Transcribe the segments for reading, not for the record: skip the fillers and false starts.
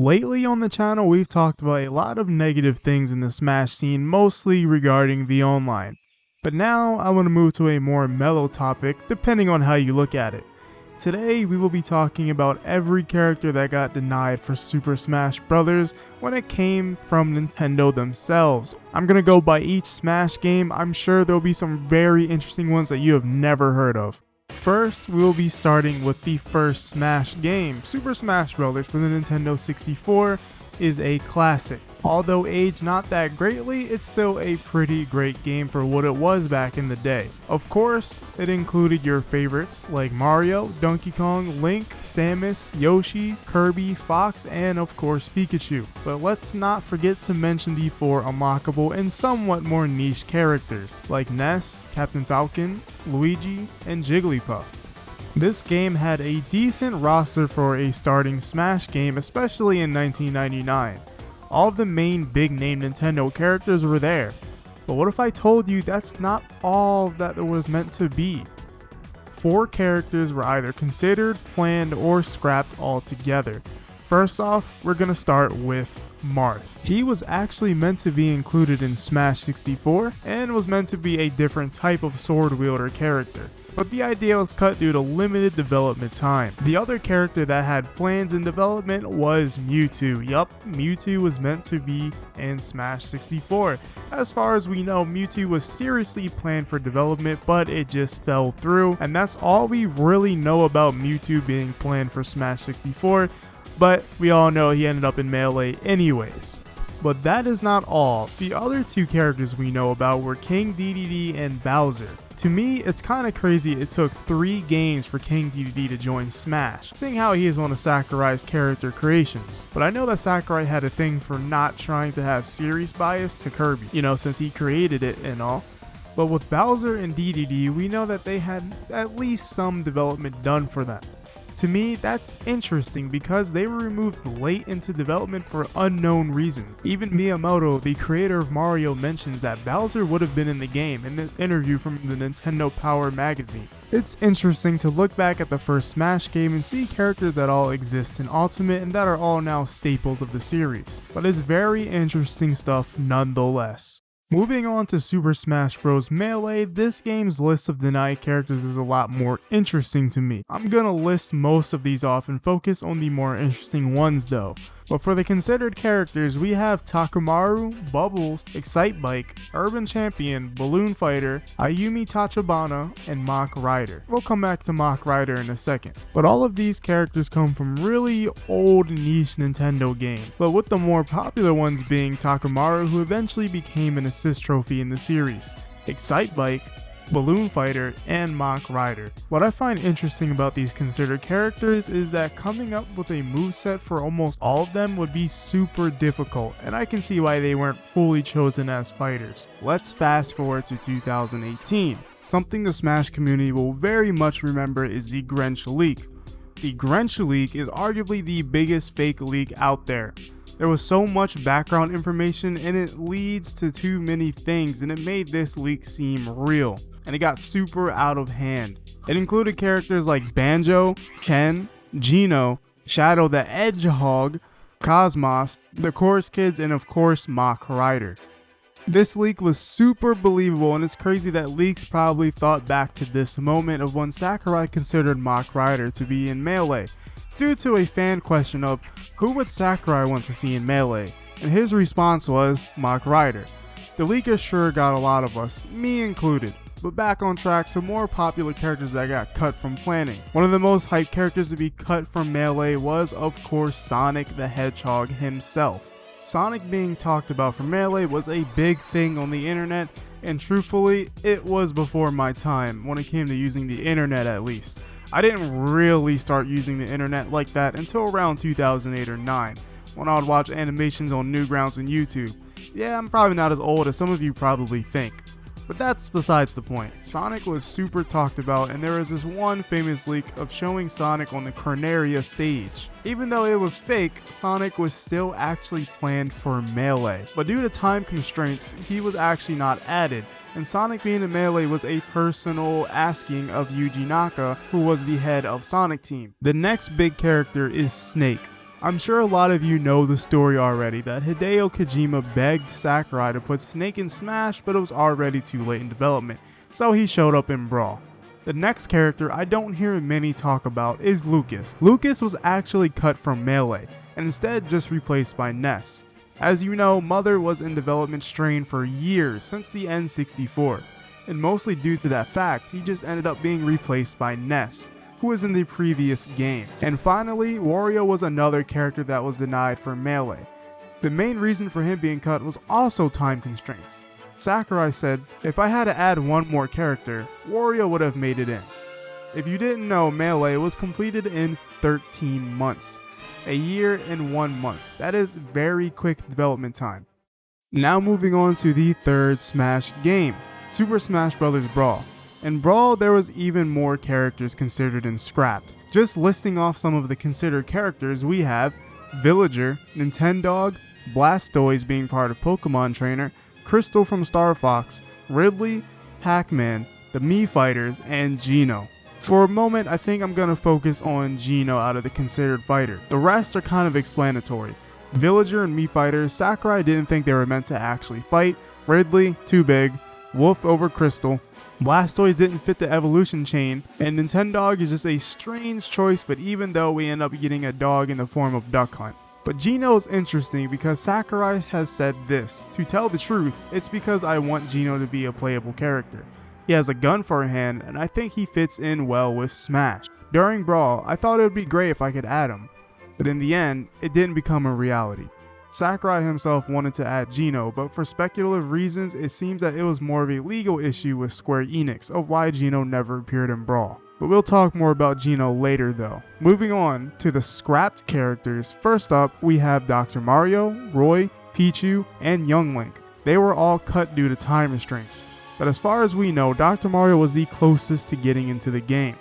Lately on the channel, we've talked about a lot of negative things in the Smash scene, mostly regarding the online. But now I want to move to a more mellow topic, depending on how you look at it. Today we will be talking about every character that got denied for Super Smash Bros. When it came from Nintendo themselves. I'm gonna go by each Smash game. I'm sure there'll be some very interesting ones that you have never heard of. First, we will be starting with the first Smash game. Super Smash Bros. For the Nintendo 64 is a classic. Although aged not that greatly, it's still a pretty great game for what it was back in the day. Of course, it included your favorites like Mario, Donkey Kong, Link, Samus, Yoshi, Kirby, Fox, and of course Pikachu. But let's not forget to mention the 4 unlockable and somewhat more niche characters like Ness, Captain Falcon, Luigi, and Jigglypuff. This game had a decent roster for a starting Smash game, especially in 1999. All of the main big name Nintendo characters were there. But what if I told you that's not all that it was meant to be? 4 characters were either considered, planned, or scrapped altogether. First off, we're gonna start with Marth. He was actually meant to be included in Smash 64 and was meant to be a different type of sword wielder character. But the idea was cut due to limited development time. The other character that had plans in development was Mewtwo. Yup, Mewtwo was meant to be in Smash 64. As far as we know, Mewtwo was seriously planned for development, but it just fell through. And that's all we really know about Mewtwo being planned for Smash 64, but we all know he ended up in Melee anyways. But that is not all. The other 2 characters we know about were King Dedede and Bowser. To me, it's kinda crazy it took 3 games for King Dedede to join Smash, seeing how he is one of Sakurai's character creations. But I know that Sakurai had a thing for not trying to have series bias to Kirby, since he created it and all. But with Bowser and Dedede, we know that they had at least some development done for them. To me, that's interesting because they were removed late into development for unknown reasons. Even Miyamoto, the creator of Mario, mentions that Bowser would have been in the game in this interview from the Nintendo Power magazine. It's interesting to look back at the first Smash game and see characters that all exist in Ultimate and that are all now staples of the series. But it's very interesting stuff nonetheless. Moving on to Super Smash Bros. Melee, this game's list of denied characters is a lot more interesting to me. I'm gonna list most of these off and focus on the more interesting ones though. But for the considered characters, we have Takamaru, Bubbles, Excitebike, Urban Champion, Balloon Fighter, Ayumi Tachibana, and Mach Rider. We'll come back to Mach Rider in a second. But all of these characters come from really old niche Nintendo games, but with the more popular ones being Takamaru, who eventually became an assist trophy in the series, Excitebike, Balloon Fighter, and Mach Rider. What I find interesting about these considered characters is that coming up with a moveset for almost all of them would be super difficult, and I can see why they weren't fully chosen as fighters. Let's fast forward to 2018. Something the Smash community will very much remember is the Grinch leak. The Grinch leak is arguably the biggest fake leak out there. There was so much background information and it leads to too many things, and it made this leak seem real. And it got super out of hand. It included characters like Banjo, Ken, Geno, Shadow the Hedgehog, Cosmos, the Chorus Kids, and of course Mach Rider. This leak was super believable, and it's crazy that leaks probably thought back to this moment of when Sakurai considered Mach Rider to be in Melee, due to a fan question of who would Sakurai want to see in Melee, and his response was Mach Rider. The leakers sure got a lot of us, me included. But back on track to more popular characters that got cut from planning. One of the most hyped characters to be cut from Melee was of course Sonic the Hedgehog himself. Sonic being talked about for Melee was a big thing on the internet, and truthfully, it was before my time when it came to using the internet at least. I didn't really start using the internet like that until around 2008 or 9, when I would watch animations on Newgrounds and YouTube. Yeah, I'm probably not as old as some of you probably think. But that's besides the point. Sonic was super talked about, and there was this one famous leak of showing Sonic on the Corneria stage. Even though it was fake, Sonic was still actually planned for Melee. But due to time constraints, he was actually not added, and Sonic being in Melee was a personal asking of Yuji Naka, who was the head of Sonic Team. The next big character is Snake. I'm sure a lot of you know the story already that Hideo Kojima begged Sakurai to put Snake in Smash, but it was already too late in development, so he showed up in Brawl. The next character I don't hear many talk about is Lucas. Lucas was actually cut from Melee, and instead just replaced by Ness. As you know, Mother was in development strain for years since the N64, and mostly due to that fact, he just ended up being replaced by Ness, who was in the previous game. And finally, Wario was another character that was denied for Melee. The main reason for him being cut was also time constraints. Sakurai said, if I had to add one more character, Wario would have made it in. If you didn't know, Melee was completed in 13 months. A year and 1 month. That is very quick development time. Now moving on to the third Smash game, Super Smash Bros. Brawl. In Brawl, there was even more characters considered and scrapped. Just listing off some of the considered characters, we have Villager, Nintendog, Blastoise being part of Pokemon Trainer, Crystal from Star Fox, Ridley, Pac-Man, the Mii Fighters, and Geno. For a moment, I think I'm going to focus on Geno out of the considered fighter. The rest are kind of explanatory. Villager and Mii Fighters, Sakurai didn't think they were meant to actually fight. Ridley, too big. Wolf over Crystal. Blastoise didn't fit the evolution chain, and Nintendog is just a strange choice, but even though we end up getting a dog in the form of Duck Hunt. But Geno is interesting because Sakurai has said this, to tell the truth, it's because I want Geno to be a playable character. He has a gun for a hand, and I think he fits in well with Smash. During Brawl, I thought it would be great if I could add him, but in the end, it didn't become a reality. Sakurai himself wanted to add Geno, but for speculative reasons, it seems that it was more of a legal issue with Square Enix of why Geno never appeared in Brawl. But we'll talk more about Geno later though. Moving on to the scrapped characters, first up we have Dr. Mario, Roy, Pichu, and Young Link. They were all cut due to time restraints, but as far as we know, Dr. Mario was the closest to getting into the game.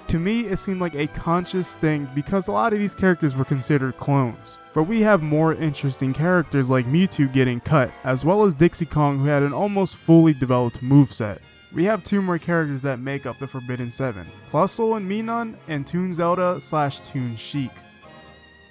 To me, it seemed like a conscious thing because a lot of these characters were considered clones. But we have more interesting characters like Mewtwo getting cut, as well as Dixie Kong who had an almost fully developed moveset. We have two more characters that make up the Forbidden Seven, Plusle and Minun, and Toon Zelda / Toon Sheik.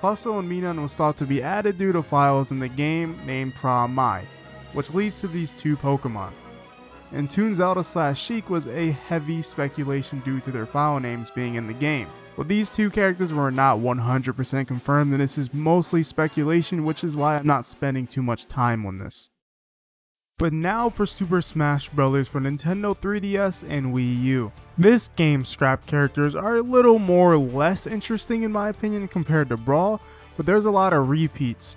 Plusle and Minun was thought to be added due to files in the game named Pra-Mai, which leads to these two Pokemon. And Toon Zelda / Sheik was a heavy speculation due to their file names being in the game. But these two characters were not 100% confirmed, and this is mostly speculation, which is why I'm not spending too much time on this. But now for Super Smash Bros. For Nintendo 3DS and Wii U. This game's scrapped characters are a little more or less interesting in my opinion compared to Brawl, but there's a lot of repeats.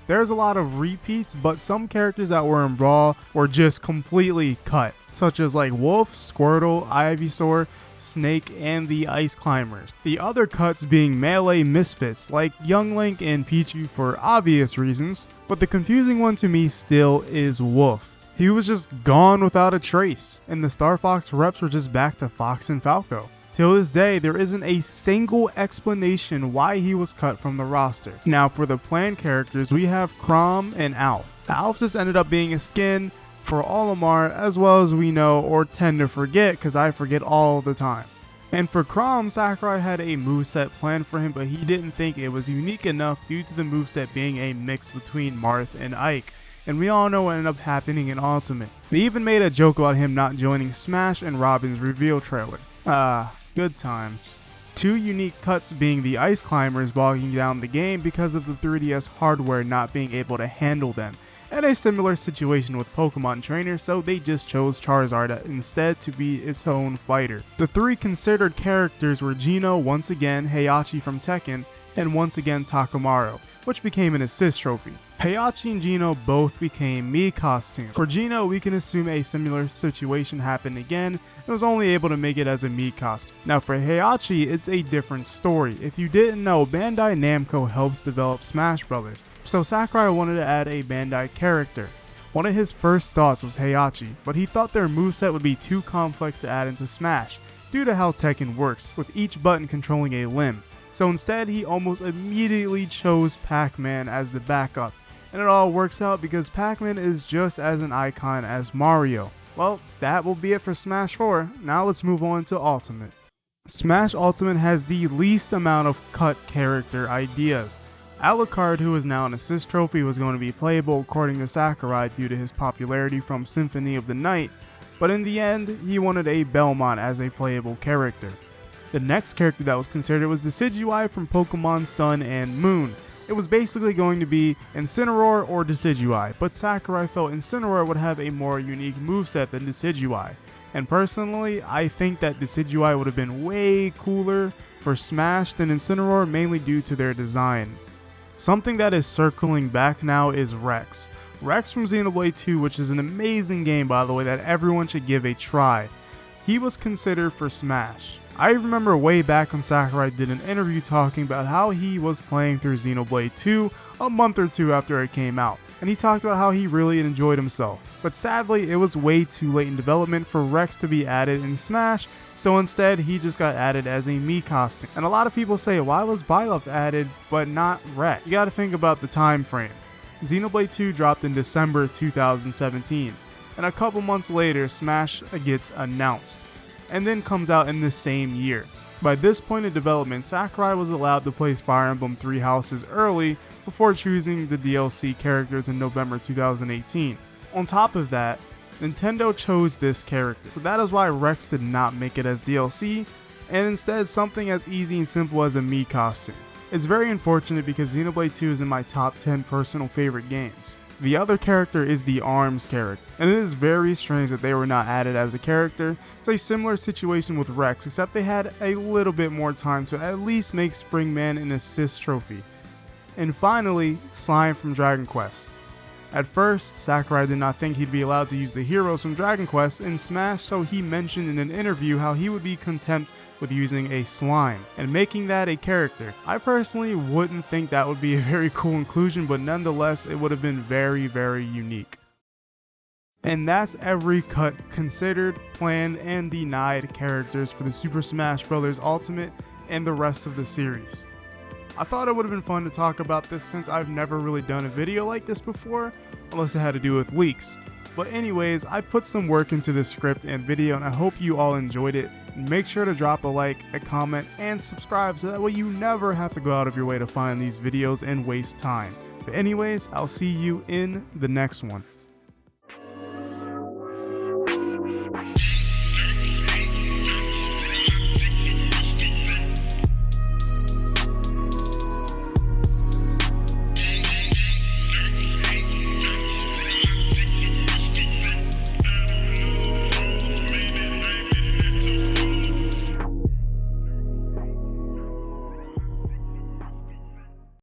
But some characters that were in Brawl were just completely cut, such as like Wolf, Squirtle, Ivysaur, Snake, and the Ice Climbers. The other cuts being Melee misfits like Young Link and Pichu for obvious reasons, but the confusing one to me still is Wolf. He was just gone without a trace, and the Star Fox reps were just back to Fox and Falco. Till this day, there isn't a single explanation why he was cut from the roster. Now for the planned characters, we have Chrom and Alf. Alf just ended up being a skin for Olimar, as well as we know or tend to forget, because I forget all the time. And for Chrom, Sakurai had a moveset planned for him, but he didn't think it was unique enough due to the moveset being a mix between Marth and Ike. And we all know what ended up happening in Ultimate. They even made a joke about him not joining Smash and Robin's reveal trailer. Good times. Two unique cuts being the Ice Climbers bogging down the game because of the 3DS hardware not being able to handle them, and a similar situation with Pokemon Trainer, so they just chose Charizard instead to be its own fighter. The three considered characters were Geno once again, Heihachi from Tekken, and once again Takamaru, which became an assist trophy. Heihachi and Geno both became Mii costumes. For Geno, we can assume a similar situation happened again and was only able to make it as a Mii costume. Now for Heihachi, it's a different story. If you didn't know, Bandai Namco helps develop Smash Bros. So Sakurai wanted to add a Bandai character. One of his first thoughts was Heihachi, but he thought their moveset would be too complex to add into Smash due to how Tekken works, with each button controlling a limb. So instead, he almost immediately chose Pac-Man as the backup. And it all works out because Pac-Man is just as an icon as Mario. Well, that will be it for Smash 4. Now let's move on to Ultimate. Smash Ultimate has the least amount of cut character ideas. Alucard, who is now an assist trophy, was going to be playable according to Sakurai due to his popularity from Symphony of the Night, but in the end, he wanted a Belmont as a playable character. The next character that was considered was Decidueye from Pokemon Sun and Moon. It was basically going to be Incineroar or Decidueye, but Sakurai felt Incineroar would have a more unique moveset than Decidueye. And personally, I think that Decidueye would have been way cooler for Smash than Incineroar, mainly due to their design. Something that is circling back now is Rex. Rex from Xenoblade 2, which is an amazing game by the way that everyone should give a try. He was considered for Smash. I remember way back when Sakurai did an interview talking about how he was playing through Xenoblade 2 a month or two after it came out, and he talked about how he really enjoyed himself. But sadly, it was way too late in development for Rex to be added in Smash, so instead he just got added as a Mii costume. And a lot of people say, why was Byleth added but not Rex? You gotta think about the time frame. Xenoblade 2 dropped in December 2017, and a couple months later Smash gets announced, and then comes out in the same year. By this point in development, Sakurai was allowed to place Fire Emblem Three Houses early before choosing the DLC characters in November 2018. On top of that, Nintendo chose this character, so that is why Rex did not make it as DLC, and instead something as easy and simple as a Mii costume. It's very unfortunate because Xenoblade 2 is in my top 10 personal favorite games. The other character is the ARMS character, and it is very strange that they were not added as a character. It's a similar situation with Rex, except they had a little bit more time to at least make Springman an assist trophy. And finally, Slime from Dragon Quest. At first, Sakurai did not think he'd be allowed to use the heroes from Dragon Quest in Smash, so he mentioned in an interview how he would be content with using a slime and making that a character. I personally wouldn't think that would be a very cool inclusion, but nonetheless it would have been very, very unique. And that's every cut, considered, planned, and denied characters for the Super Smash Bros. Ultimate and the rest of the series. I thought it would have been fun to talk about this since I've never really done a video like this before, unless it had to do with leaks. But anyways, I put some work into this script and video, and I hope you all enjoyed it. Make sure to drop a like, a comment, and subscribe so that way you never have to go out of your way to find these videos and waste time. But anyways, I'll see you in the next one.